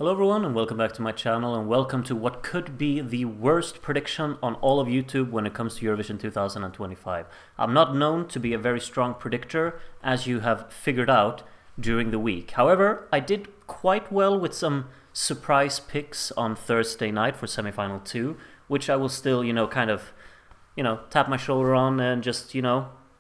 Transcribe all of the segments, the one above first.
Hello everyone and welcome back to my channel and welcome to what could be the worst prediction on all of YouTube when it comes to Eurovision 2025. I'm not known to be a very strong predictor, as you have figured out during the week. However, I did quite well with some surprise picks on Thursday night for semifinal 2, which I will still, tap my shoulder on and just,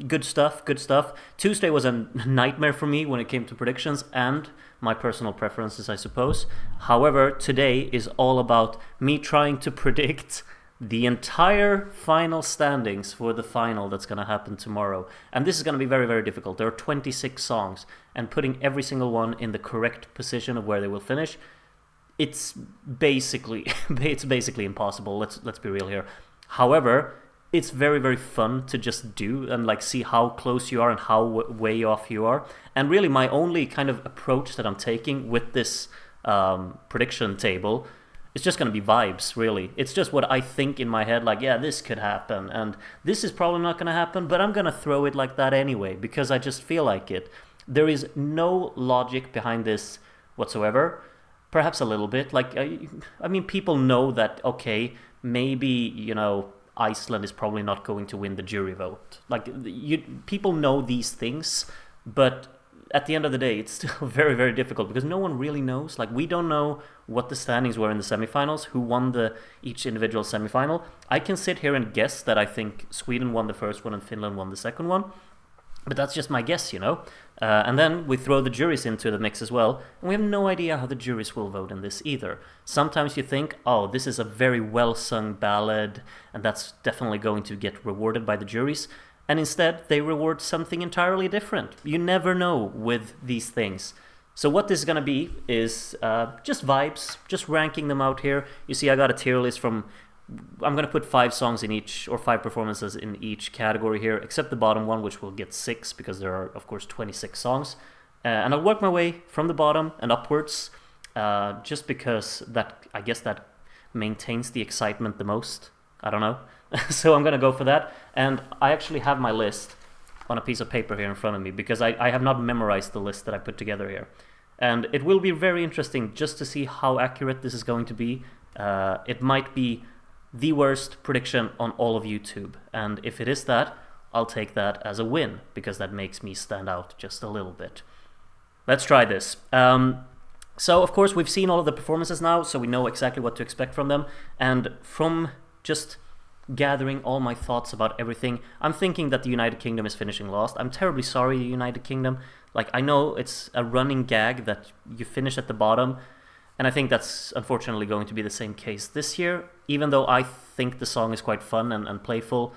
good stuff, good stuff. Tuesday was a nightmare for me when it came to predictions and my personal preferences, I suppose. However, today is all about me trying to predict the entire final standings for the final that's going to happen tomorrow. And this is going to be very, very difficult. There are 26 songs, and putting every single one in the correct position of where they will finish, it's basically impossible. Let's be real here. However, it's very, very fun to just do and see how close you are and how way off you are. And really my only kind of approach that I'm taking with this prediction table is just going to be vibes, really. It's just what I think in my head, yeah, this could happen and this is probably not going to happen, but I'm going to throw it like that anyway because I just feel like it. There is no logic behind this whatsoever. Perhaps a little bit. People know that, okay, maybe, Iceland is probably not going to win the jury vote. People know these things, but at the end of the day, it's still very, very difficult because no one really knows. We don't know what the standings were in the semifinals, who won each individual semifinal. I can sit here and guess that I think Sweden won the first one and Finland won the second one. But that's just my guess, and then we throw the juries into the mix as well, and we have no idea how the juries will vote in this either. Sometimes you think, oh, this is a very well-sung ballad, and that's definitely going to get rewarded by the juries, and instead they reward something entirely different. You never know with these things. So what this is going to be is just vibes, just ranking them out here. You see I got a tier list from... I'm going to put 5 songs in each, or 5 performances in each category here, except the bottom one, which will get 6, because there are, of course, 26 songs. And I'll work my way from the bottom and upwards, just because I guess that maintains the excitement the most. I don't know. So I'm going to go for that. And I actually have my list on a piece of paper here in front of me, because I have not memorized the list that I put together here. And it will be very interesting just to see how accurate this is going to be. It might be the worst prediction on all of YouTube, and if it is that, I'll take that as a win, because that makes me stand out just a little bit. Let's try this. So of course we've seen all of the performances now, so we know exactly what to expect from them, and from just gathering all my thoughts about everything, I'm thinking that the United Kingdom is finishing last. I'm terribly sorry, the United Kingdom. I know it's a running gag that you finish at the bottom, and I think that's unfortunately going to be the same case this year. Even though I think the song is quite fun and playful,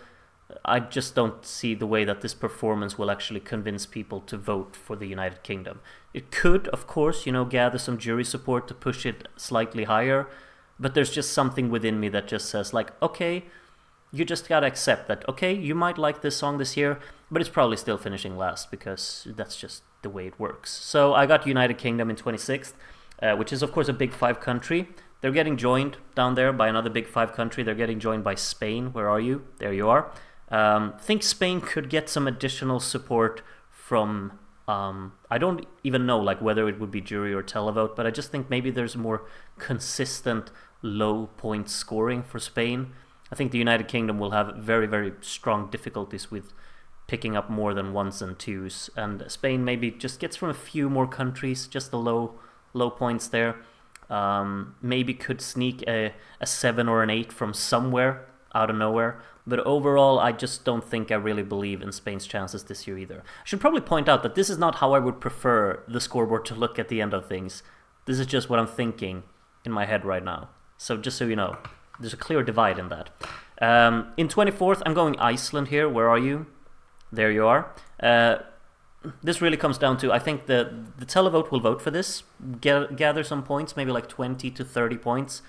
I just don't see the way that this performance will actually convince people to vote for the United Kingdom. It could, of course, gather some jury support to push it slightly higher, but there's just something within me that just says, okay, you just gotta accept that, okay, you might like this song this year, but it's probably still finishing last, because that's just the way it works. So I got United Kingdom in 26th. Which is, of course, a Big 5 country. They're getting joined down there by another Big 5 country. They're getting joined by Spain. Where are you? There you are. Think Spain could get some additional support from... I don't even know whether it would be jury or televote, but I just think maybe there's more consistent low point scoring for Spain. I think the United Kingdom will have very, very strong difficulties with picking up more than 1s and 2s. And Spain maybe just gets from a few more countries, just the low points there. Maybe could sneak a 7 or an 8 from somewhere out of nowhere, but overall I just don't think I really believe in Spain's chances this year either. I should probably point out that this is not how I would prefer the scoreboard to look at the end of things. This is just what I'm thinking in my head right now, so just so you know, there's a clear divide in that. In 24th I'm going Iceland here. Where are you? There you are. This really comes down to, I think the televote will vote for this, gather some points, maybe 20 to 30 points.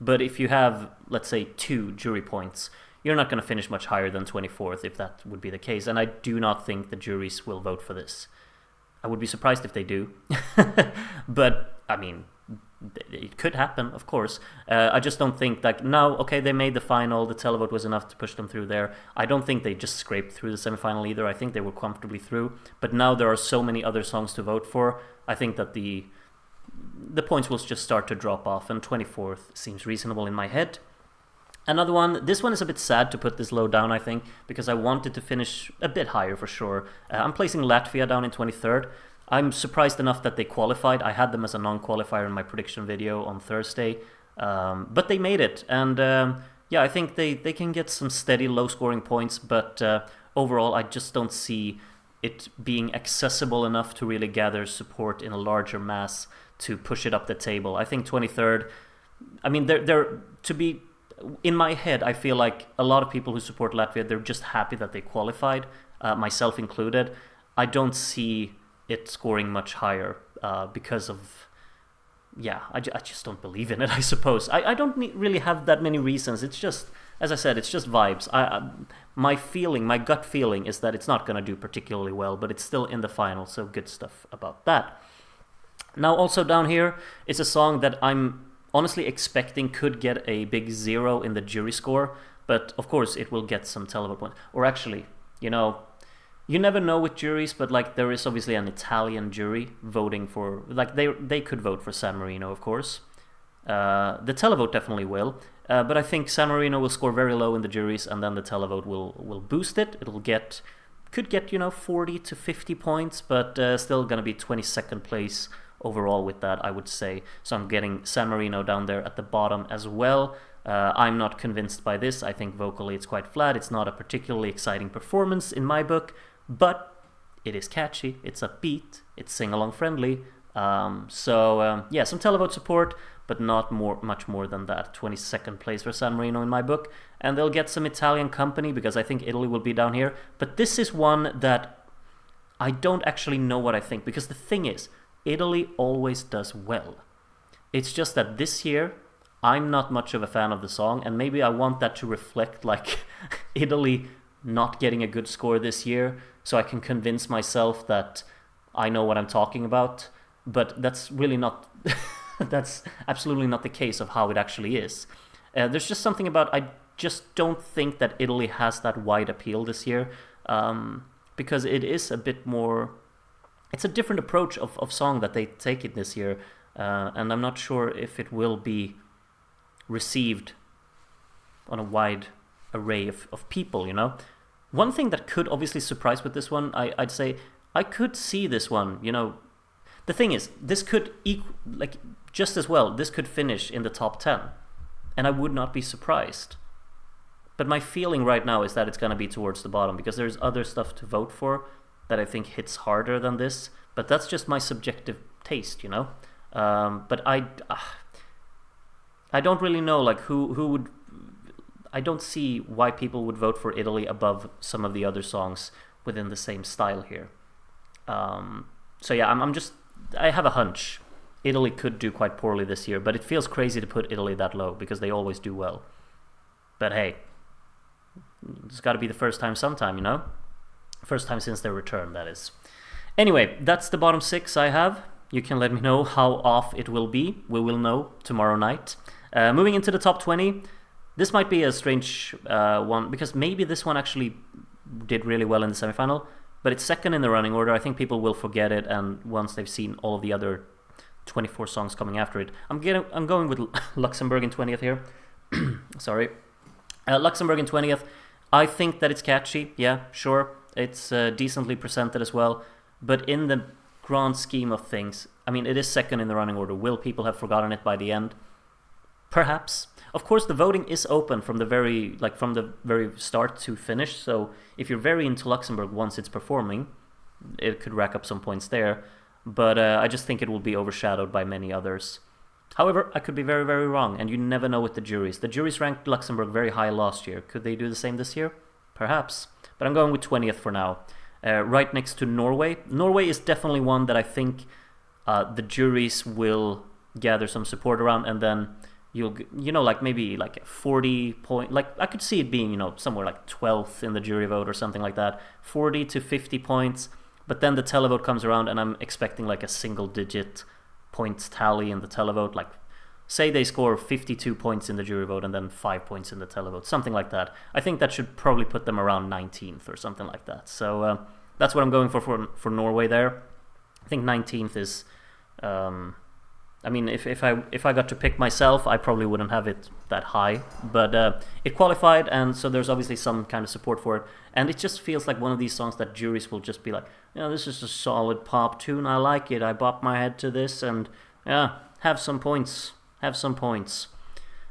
But if you have, let's say, 2 jury points, you're not going to finish much higher than 24th if that would be the case. And I do not think the juries will vote for this. I would be surprised if they do. But, I mean, it could happen, of course. I just don't think now, okay, they made the final, the televote was enough to push them through there. I don't think they just scraped through the semifinal either. I think they were comfortably through. But now there are so many other songs to vote for. I think that the points will just start to drop off, and 24th seems reasonable in my head. Another one, this one is a bit sad to put this low down, I think, because I wanted to finish a bit higher for sure. I'm placing Latvia down in 23rd. I'm surprised enough that they qualified. I had them as a non-qualifier in my prediction video on Thursday, but they made it. And yeah, I think they can get some steady low-scoring points, but overall I just don't see it being accessible enough to really gather support in a larger mass to push it up the table. I think 23rd, I mean, they're to be... In my head, I feel like a lot of people who support Latvia, they're just happy that they qualified, myself included. I don't see it scoring much higher because of... Yeah, I just don't believe in it, I suppose. I don't really have that many reasons. It's just, as I said, it's just vibes. My gut feeling is that it's not going to do particularly well, but it's still in the final, so good stuff about that. Now, also down here is a song that I'm honestly expecting could get a big 0 in the jury score, but of course it will get some televote points. Or actually, you never know with juries, but like there is obviously an Italian jury voting for, like they could vote for San Marino, of course. The televote definitely will, but I think San Marino will score very low in the juries, and then the televote will boost it. Could get 40 to 50 points, but still gonna be 22nd place overall with that, I would say. So I'm getting San Marino down there at the bottom as well. I'm not convinced by this. I think vocally it's quite flat. It's not a particularly exciting performance in my book, but it is catchy, it's upbeat, it's sing-along friendly. Yeah, some televote support, but not much more than that. 22nd place for San Marino in my book, and they'll get some Italian company because I think Italy will be down here. But this is one that I don't actually know what I think, because the thing is, Italy always does well. It's just that this year I'm not much of a fan of the song, and maybe I want that to reflect like Italy not getting a good score this year, so I can convince myself that I know what I'm talking about. But that's really not that's absolutely not the case of how it actually is. There's just something about, I just don't think that Italy has that wide appeal this year, because it is a bit more... It's a different approach of song that they take it this year, and I'm not sure if it will be received on a wide array of people, One thing that could obviously surprise with this one, I'd say, I could see this one, The thing is, this could, just as well, this could finish in the top 10, and I would not be surprised. But my feeling right now is that it's going to be towards the bottom, because there's other stuff to vote for that I think hits harder than this, but that's just my subjective taste, But I don't really know, who would... I don't see why people would vote for Italy above some of the other songs within the same style here. So yeah, I have a hunch. Italy could do quite poorly this year, but it feels crazy to put Italy that low, because they always do well. But hey, it's got to be the first time sometime, First time since their return, that is. Anyway, that's the bottom 6 I have. You can let me know how off it will be. We will know tomorrow night. Moving into the top 20. This might be a strange one, because maybe this one actually did really well in the semifinal, but it's second in the running order. I think people will forget it, and once they've seen all of the other 24 songs coming after it. I'm going with Luxembourg in 20th here. Sorry. Luxembourg in 20th. I think that it's catchy. Yeah, sure. It's decently presented as well, but in the grand scheme of things, I mean, it is second in the running order. Will people have forgotten it by the end? Perhaps. Of course, the voting is open from the very start to finish, so if you're very into Luxembourg once it's performing, it could rack up some points there, but I just think it will be overshadowed by many others. However, I could be very, very wrong, and you never know with the juries. The juries ranked Luxembourg very high last year. Could they do the same this year? Perhaps. But I'm going with 20th for now. Right next to Norway. Norway is definitely one that I think the juries will gather some support around, and then you'll, maybe 40 point, I could see it being, somewhere like 12th in the jury vote or something like that. 40 to 50 points. But then the televote comes around, and I'm expecting like a single-digit points tally in the televote. Say they score 52 points in the jury vote and then 5 points in the televote, something like that. I think that should probably put them around 19th or something like that. So that's what I'm going for Norway there. I think 19th is I mean, if I got to pick myself, I probably wouldn't have it that high. But it qualified, and so there's obviously some kind of support for it. And it just feels like one of these songs that juries will just be like, this is a solid pop tune. I like it. I bop my head to this, and yeah, have some points. Have some points.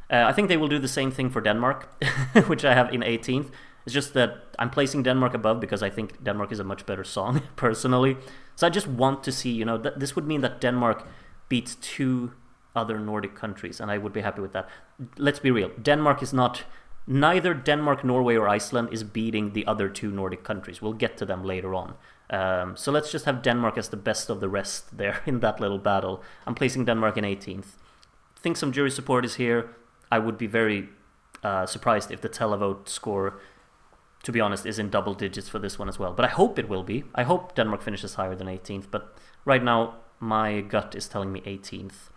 I think they will do the same thing for Denmark, which I have in 18th. It's just that I'm placing Denmark above because I think Denmark is a much better song, personally. So I just want to see, this would mean that Denmark beats 2 other Nordic countries, and I would be happy with that. Let's be real. Denmark is not... Neither Denmark, Norway, or Iceland is beating the other 2 Nordic countries. We'll get to them later on. So let's just have Denmark as the best of the rest there in that little battle. I'm placing Denmark in 18th. I think some jury support is here. I would be very surprised if the televote score, to be honest, is in double digits for this one as well. But I hope it will be. I hope Denmark finishes higher than 18th. But right now, my gut is telling me 18th.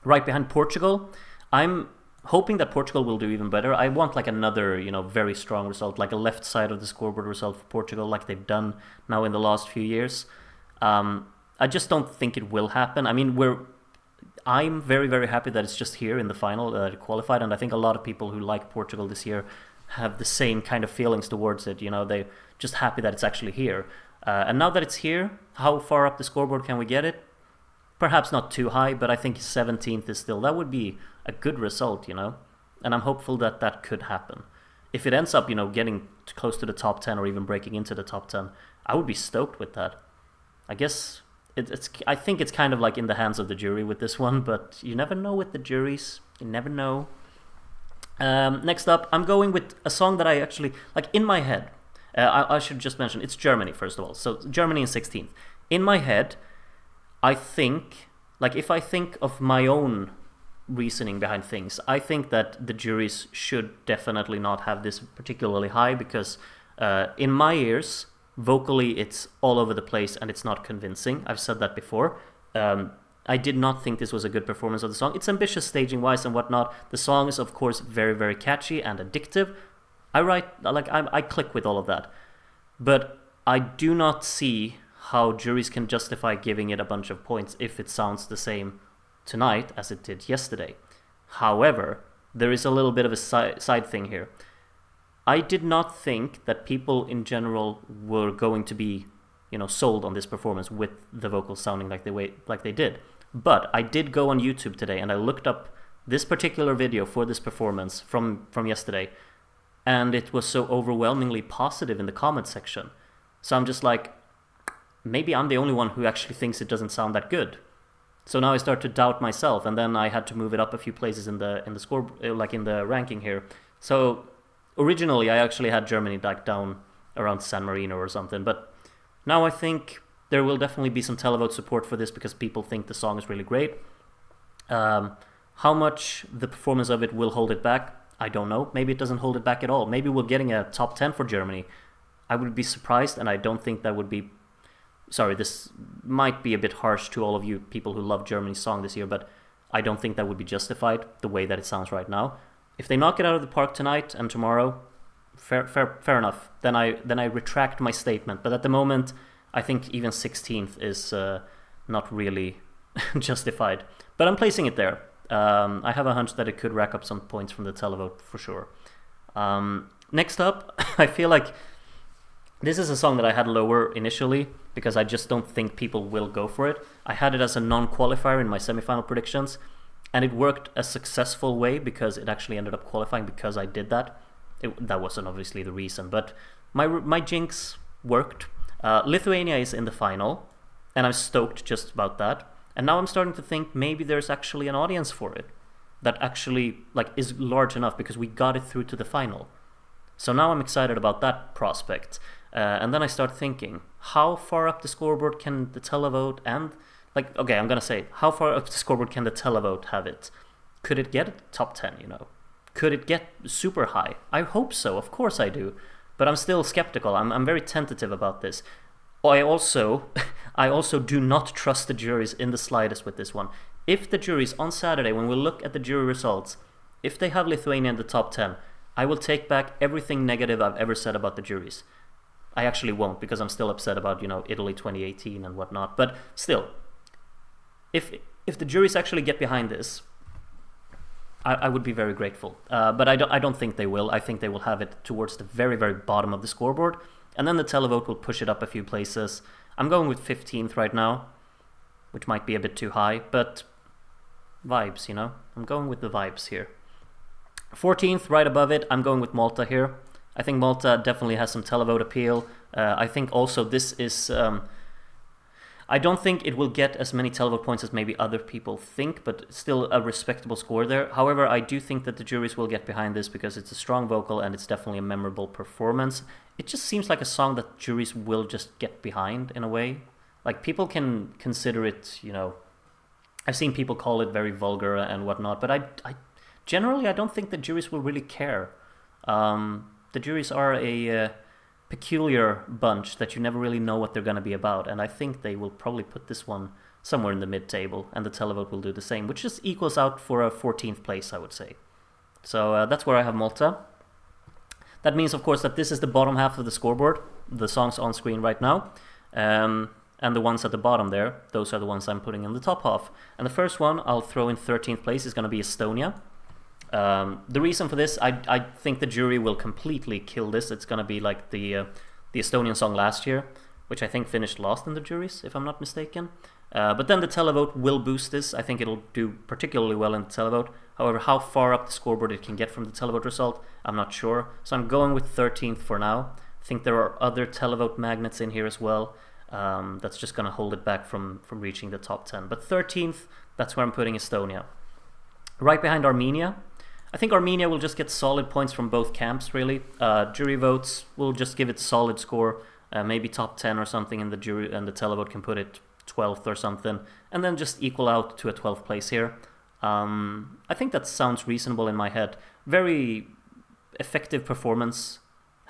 Right behind Portugal, I'm hoping that Portugal will do even better. I want like another, very strong result, like a left side of the scoreboard result for Portugal, like they've done now in the last few years. I just don't think it will happen. I mean, I'm very, very happy that it's just here in the final that it qualified, and I think a lot of people who like Portugal this year have the same kind of feelings towards it. They're just happy that it's actually here. And now that it's here, how far up the scoreboard can we get it? Perhaps not too high, but I think 17th is still... That would be a good result, And I'm hopeful that that could happen. If it ends up, getting close to the top 10 or even breaking into the top 10, I would be stoked with that. I guess I think it's kind of like in the hands of the jury with this one, but you never know with the juries. You never know. Next up, I'm going with a song that I actually... Like, in my head... I should just mention, it's Germany, first of all. So Germany in 16th. In my head, I think, like if I think of my own reasoning behind things, I think that the juries should definitely not have this particularly high because in my ears, vocally it's all over the place and it's not convincing. I've said that before. I did not think this was a good performance of the song. It's ambitious staging-wise and whatnot. The song is, of course, very, very catchy and addictive. I click with all of that. But I do not see how juries can justify giving it a bunch of points if it sounds the same tonight as it did yesterday. However, there is a little bit of a side thing here. I did not think that people in general were going to be, sold on this performance with the vocals sounding like they did. But I did go on YouTube today and I looked up this particular video for this performance from yesterday. And it was so overwhelmingly positive in the comment section. So I'm just like, maybe I'm the only one who actually thinks it doesn't sound that good. So now I start to doubt myself, and then I had to move it up a few places in the score, like in the ranking here. So originally I actually had Germany like down around San Marino or something, but now I think there will definitely be some televote support for this because people think the song is really great. How much the performance of it will hold it back, I don't know. Maybe it doesn't hold it back at all. Maybe we're getting a top 10 for Germany. I would be surprised, and I don't think that would be... Sorry, this might be a bit harsh to all of you people who love Germany's song this year, but I don't think that would be justified the way that it sounds right now. If they knock it out of the park tonight and tomorrow, fair enough. Then I retract my statement. But at the moment, I think even 16th is not really justified. But I'm placing it there. I have a hunch that it could rack up some points from the televote for sure. Next up, I feel like this is a song that I had lower initially because I just don't think people will go for it. I had it as a non-qualifier in my semifinal predictions, and it worked a successful way because it actually ended up qualifying because I did that. That wasn't obviously the reason, but my jinx worked. Lithuania is in the final, and I'm stoked just about that. And now I'm starting to think maybe there's actually an audience for it that actually is large enough because we got it through to the final. So now I'm excited about that prospect. And then I start thinking, how far up the scoreboard can the televote and... okay, I'm going to say, how far up the scoreboard can the televote have it? Could it get top 10, Could it get super high? I hope so, of course I do. But I'm still skeptical. I'm very tentative about this. I also do not trust the juries in the slightest with this one. If the juries on Saturday, when we look at the jury results, if they have Lithuania in the top 10, I will take back everything negative I've ever said about the juries. I actually won't because I'm still upset about, Italy 2018 and whatnot. But still, if if the juries actually get behind this, I would be very grateful. But I don't think they will. I think they will have it towards the very, very bottom of the scoreboard. And then the televote will push it up a few places. I'm going with 15th right now, which might be a bit too high, but vibes, you know? I'm going with the vibes here. 14th, right above it, I'm going with Malta here. I think Malta definitely has some televote appeal. I think also this is... I don't think it will get as many televote points as maybe other people think, but still a respectable score there. However, I do think that the juries will get behind this because it's a strong vocal and it's definitely a memorable performance. It just seems like a song that juries will just get behind in a way. Like, people can consider it, you know... I've seen people call it very vulgar and whatnot, but I generally, I don't think the juries will really care. The juries are a... peculiar bunch that you never really know what they're going to be about, and I think they will probably put this one somewhere in the mid-table, and the televote will do the same, which just equals out for a 14th place, I would say. So that's where I have Malta. That means, of course, that this is the bottom half of the scoreboard, the songs on screen right now, and the ones at the bottom there, those are the ones I'm putting in the top half. And the first one I'll throw in 13th place is going to be Estonia. The reason for this, I think the jury will completely kill this. It's going to be like the Estonian song last year, which I think finished last in the juries, if I'm not mistaken. But then the televote will boost this. I think it'll do particularly well in the televote. However, how far up the scoreboard it can get from the televote result, I'm not sure. So I'm going with 13th for now. I think there are other televote magnets in here as well. That's just going to hold it back from reaching the top 10. But 13th, that's where I'm putting Estonia. Right behind Armenia. I think Armenia will just get solid points from both camps, really. Jury votes will just give it solid score, maybe top 10 or something in the jury, and the televote can put it 12th or something, and then just equal out to a 12th place here. I think that sounds reasonable in my head. Very effective performance,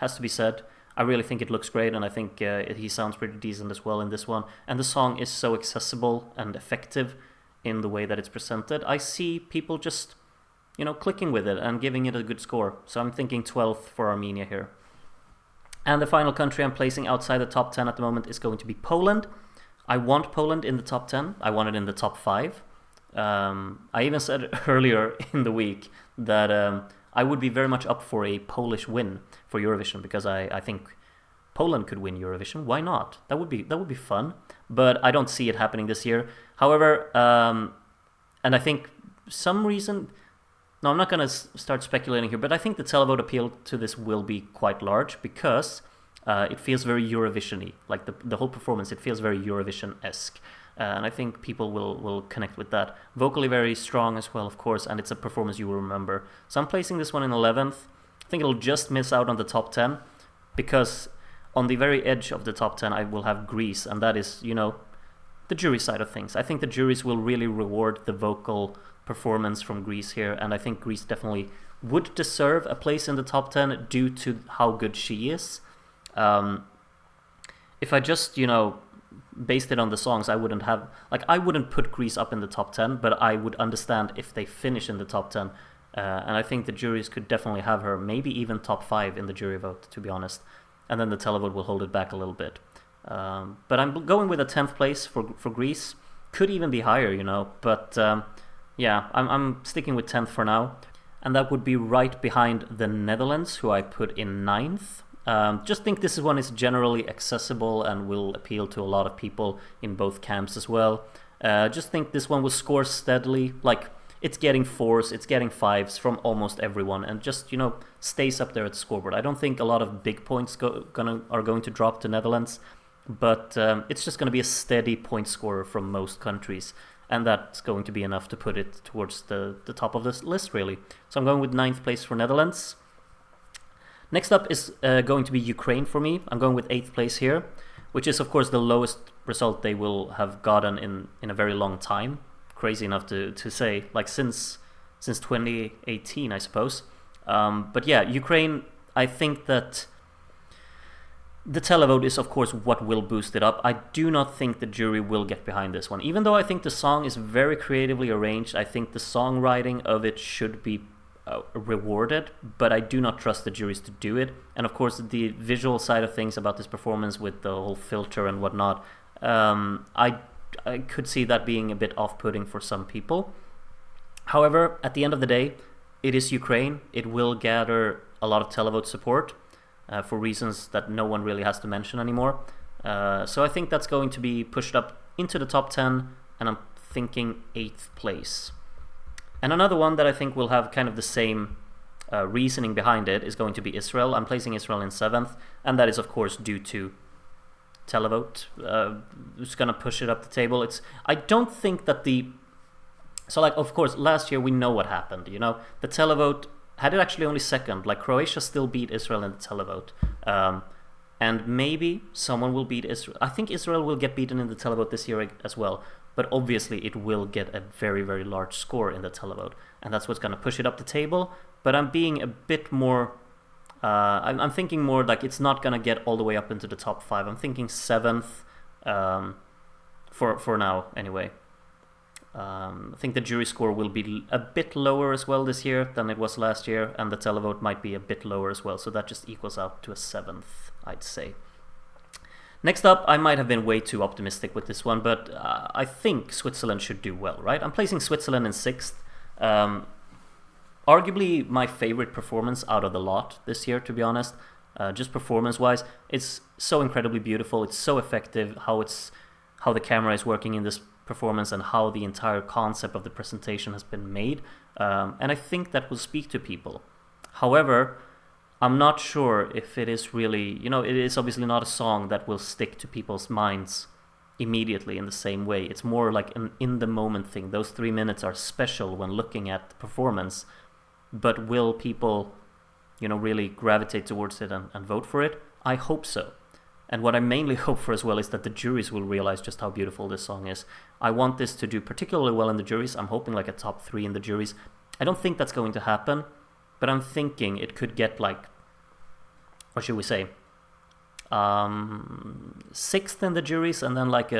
has to be said. I really think it looks great, and I think he sounds pretty decent as well in this one. And the song is so accessible and effective in the way that it's presented. I see people just... you know, clicking with it and giving it a good score. So I'm thinking 12th for Armenia here. And the final country I'm placing outside the top 10 at the moment is going to be Poland. I want Poland in the top 10. I want it in the top 5. I even said earlier in the week that I would be very much up for a Polish win for Eurovision, because I think Poland could win Eurovision. Why not? That would be fun. But I don't see it happening this year. However, and I think some reason... No, I'm not going to start speculating here, but I think the televote appeal to this will be quite large because it feels very Eurovision-y. Like the whole performance, it feels very Eurovision-esque. And I think people will connect with that. Vocally very strong as well, of course, and it's a performance you will remember. So I'm placing this one in 11th. I think it'll just miss out on the top 10 because on the very edge of the top 10 I will have Greece, and that is, you know, the jury side of things. I think the juries will really reward the vocal performance from Greece here, and I think Greece definitely would deserve a place in the top 10 due to how good she is. If I just, you know, based it on the songs, I wouldn't put Greece up in the top 10, but I would understand if they finish in the top 10. And I think the juries could definitely have her, maybe even top 5 in the jury vote, to be honest. And then the televote will hold it back a little bit. But I'm going with a 10th place for Greece. Could even be higher, you know, but... yeah, I'm sticking with 10th for now. And that would be right behind the Netherlands, who I put in 9th. Just think this one is generally accessible and will appeal to a lot of people in both camps as well. Just think this one will score steadily. Like, it's getting 4s, it's getting 5s from almost everyone, and just, you know, stays up there at the scoreboard. I don't think a lot of big points are going to drop to Netherlands, but it's just going to be a steady point scorer from most countries. And that's going to be enough to put it towards the top of this list, really. So I'm going with 9th place for Netherlands. Next up is going to be Ukraine for me. I'm going with 8th place here, which is, of course, the lowest result they will have gotten in a very long time. Crazy enough to say, like since 2018, I suppose. But yeah, Ukraine, I think that... the televote is, of course, what will boost it up. I do not think the jury will get behind this one. Even though I think the song is very creatively arranged, I think the songwriting of it should be rewarded, but I do not trust the juries to do it. And of course, the visual side of things about this performance with the whole filter and whatnot, I could see that being a bit off-putting for some people. However, at the end of the day, it is Ukraine. It will gather a lot of televote support for reasons that no one really has to mention anymore. So I think that's going to be pushed up into the top 10, and I'm thinking 8th place. And another one that I think will have kind of the same reasoning behind it is going to be Israel. I'm placing Israel in 7th, and that is of course due to televote. It's gonna push it up the table. I don't think that so like, of course, last year we know what happened, you know, the televote had it actually only second. Like, Croatia still beat Israel in the televote, and maybe someone will beat Israel. I think Israel will get beaten in the televote this year as well, but obviously it will get a very, very large score in the televote, and that's what's going to push it up the table. But I'm being a bit more I'm thinking more like it's not going to get all the way up into the top 5. I'm thinking 7th for now anyway. I think the jury score will be a bit lower as well this year than it was last year, and the televote might be a bit lower as well, so that just equals out to a 7th, I'd say. Next up, I might have been way too optimistic with this one, but I think Switzerland should do well, right? I'm placing Switzerland in 6th. Arguably my favorite performance out of the lot this year, to be honest. Just performance-wise, it's so incredibly beautiful. It's so effective how the camera is working in this performance and how the entire concept of the presentation has been made. And I think that will speak to people. However, I'm not sure if it is really, you know, it is obviously not a song that will stick to people's minds immediately in the same way. It's more like an in-the-moment thing. Those 3 minutes are special when looking at the performance, but will people, you know, really gravitate towards it and vote for it? I hope so. And what I mainly hope for as well is that the juries will realize just how beautiful this song is. I want this to do particularly well in the juries. I'm hoping like a top 3 in the juries. I don't think that's going to happen, but I'm thinking it could get like, what should we say, 6th in the juries, and then like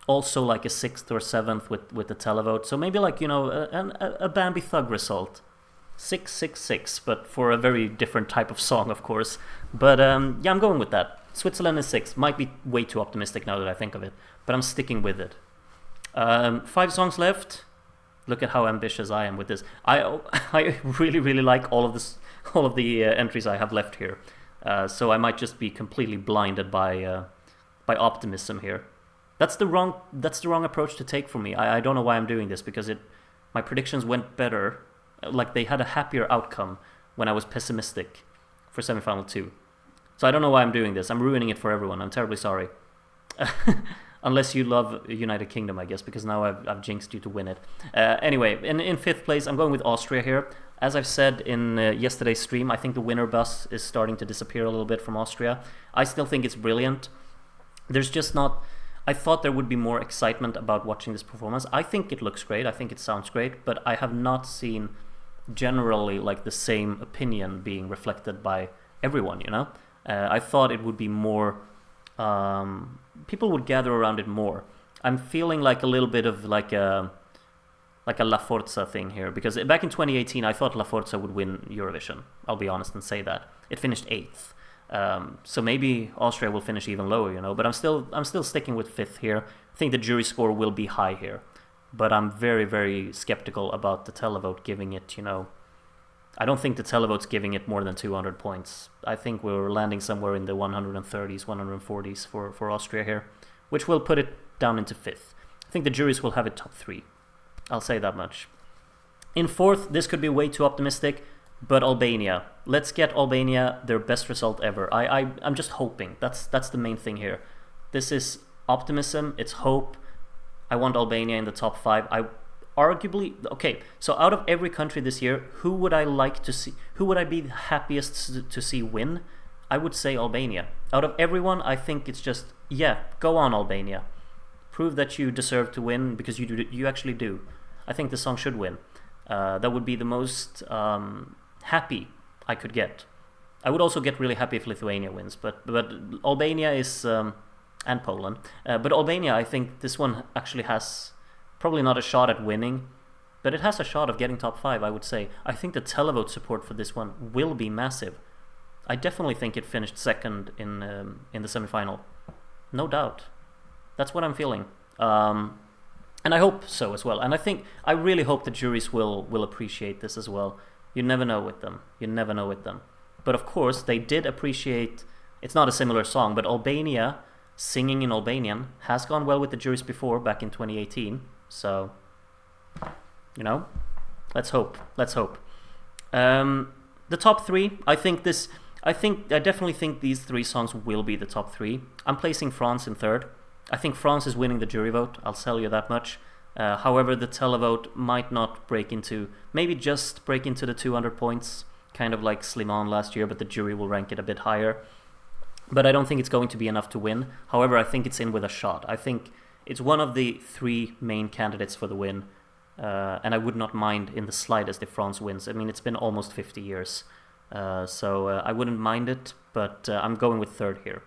also like a 6th or 7th with the televote. So maybe like, you know, a Bambi Thug result. 666, but for a very different type of song, of course. But yeah, I'm going with that. Switzerland is 6. Might be way too optimistic now that I think of it, but I'm sticking with it. 5 songs left. Look at how ambitious I am with this. I really, really like all of the entries I have left here. So I might just be completely blinded by optimism here. That's the wrong approach to take for me. I don't know why I'm doing this, because my predictions went better. Like, they had a happier outcome when I was pessimistic for semifinal 2. So I don't know why I'm doing this. I'm ruining it for everyone. I'm terribly sorry. Unless you love United Kingdom, I guess, because now I've jinxed you to win it. Anyway, in 5th place, I'm going with Austria here. As I've said in yesterday's stream, I think the winner bus is starting to disappear a little bit from Austria. I still think it's brilliant. There's just not... I thought there would be more excitement about watching this performance. I think it looks great. I think it sounds great. But I have not seen generally like the same opinion being reflected by everyone, you know? I thought it would be more... people would gather around it more. I'm feeling like a little bit of like a La Forza thing here, because back in 2018 I thought La Forza would win Eurovision. I'll be honest and say that. It finished 8th. So maybe Austria will finish even lower, you know, but I'm still sticking with 5th here. I think the jury score will be high here, but I'm very, very skeptical about the televote giving it, you know, I don't think the televote's giving it more than 200 points. I think we're landing somewhere in the 130s, 140s for Austria here, which will put it down into 5th. I think the juries will have it top 3. I'll say that much. In 4th, this could be way too optimistic, but Albania. Let's get Albania their best result ever. I'm just hoping. That's the main thing here. This is optimism. It's hope. I want Albania in the top 5. Okay, so out of every country this year, who would I like to see? Who would I be the happiest to see win? I would say Albania. Out of everyone, I think it's just, yeah, go on Albania. Prove that you deserve to win, because you actually do. I think the song should win. That would be the most happy I could get. I would also get really happy if Lithuania wins, but Albania is, and Poland. But Albania, I think this one actually has probably not a shot at winning, but it has a shot of getting top 5, I would say. I think the televote support for this one will be massive. I definitely think it finished 2nd in the semifinal. No doubt. That's what I'm feeling. And I hope so as well. And I really hope the juries will appreciate this as well. You never know with them. You never know with them. But of course, they did appreciate. It's not a similar song, but Albania singing in Albanian has gone well with the juries before, back in 2018. So, you know, let's hope. Let's hope. The top three, I definitely think these three songs will be the top three. I'm placing France in third. I think France is winning the jury vote, I'll tell you that much. However, the televote might not maybe just break into the 200 points, kind of like Slimane last year, but the jury will rank it a bit higher. But I don't think it's going to be enough to win. However, I think it's in with a shot. I think it's one of the three main candidates for the win. And I would not mind in the slightest if France wins. I mean, it's been almost 50 years. So I wouldn't mind it, but I'm going with third here.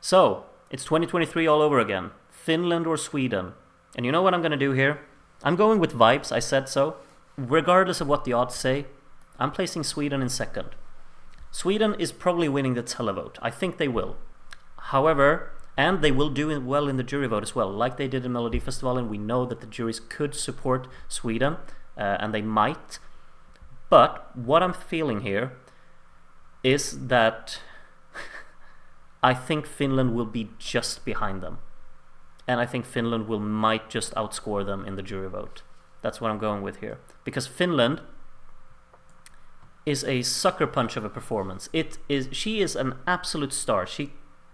So, it's 2023 all over again. Finland or Sweden? And you know what I'm going to do here? I'm going with vibes, I said so. Regardless of what the odds say, I'm placing Sweden in second. Sweden is probably winning the televote. I think they will. However, and they will do well in the jury vote as well, like they did in Melody Festival, and we know that the juries could support Sweden, and they might. But what I'm feeling here is that I think Finland will be just behind them. And I think Finland might just outscore them in the jury vote. That's what I'm going with here. Because Finland is a sucker punch of a performance. She is an absolute star. She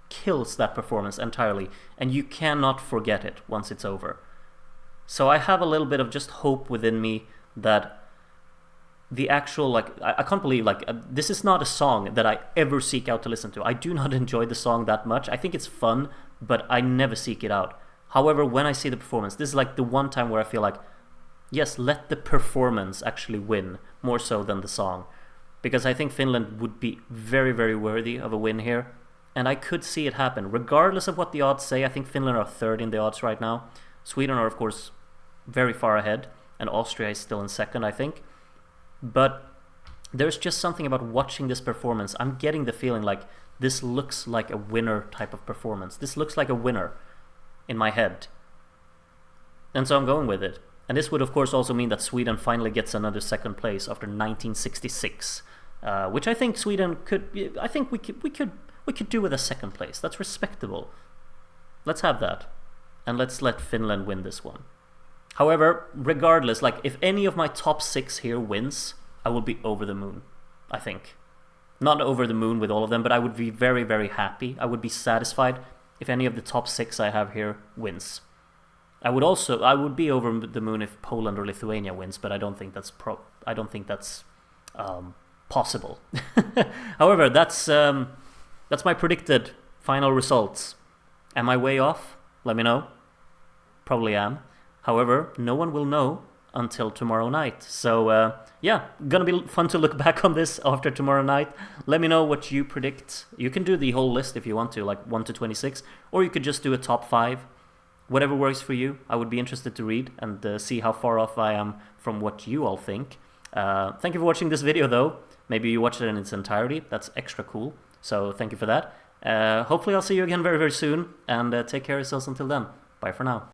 kills that performance entirely, and you cannot forget it once it's over. So I have a little bit of just hope within me that the actual, I can't believe, this is not a song that I ever seek out to listen to. I do not enjoy the song that much. I think it's fun, but I never seek it out. However, when I see the performance, this is like the one time where I feel like, yes, let the performance actually win, more so than the song. Because I think Finland would be very, very worthy of a win here. And I could see it happen. Regardless of what the odds say, I think Finland are third in the odds right now. Sweden are, of course, very far ahead. And Austria is still in second, I think. But there's just something about watching this performance. I'm getting the feeling like this looks like a winner type of performance. This looks like a winner in my head. And so I'm going with it. And this would of course also mean that Sweden finally gets another second place after 1966. Which I think Sweden could... I think we could do with a second place. That's respectable. Let's have that. And let's let Finland win this one. However, regardless, if any of my top 6 here wins, I will be over the moon, I think. Not over the moon with all of them, but I would be very, very happy. I would be satisfied if any of the top 6 I have here wins. I would be over the moon if Poland or Lithuania wins, but I don't think that's possible. However, that's my predicted final results. Am I way off? Let me know. Probably am. However, no one will know until tomorrow night. So, yeah, gonna be fun to look back on this after tomorrow night. Let me know what you predict. You can do the whole list if you want to, 1 to 26, or you could just do a top 5. Whatever works for you. I would be interested to read and see how far off I am from what you all think. Thank you for watching this video, though. Maybe you watched it in its entirety. That's extra cool. So, thank you for that. Hopefully I'll see you again very, very soon, and take care of yourselves until then. Bye for now.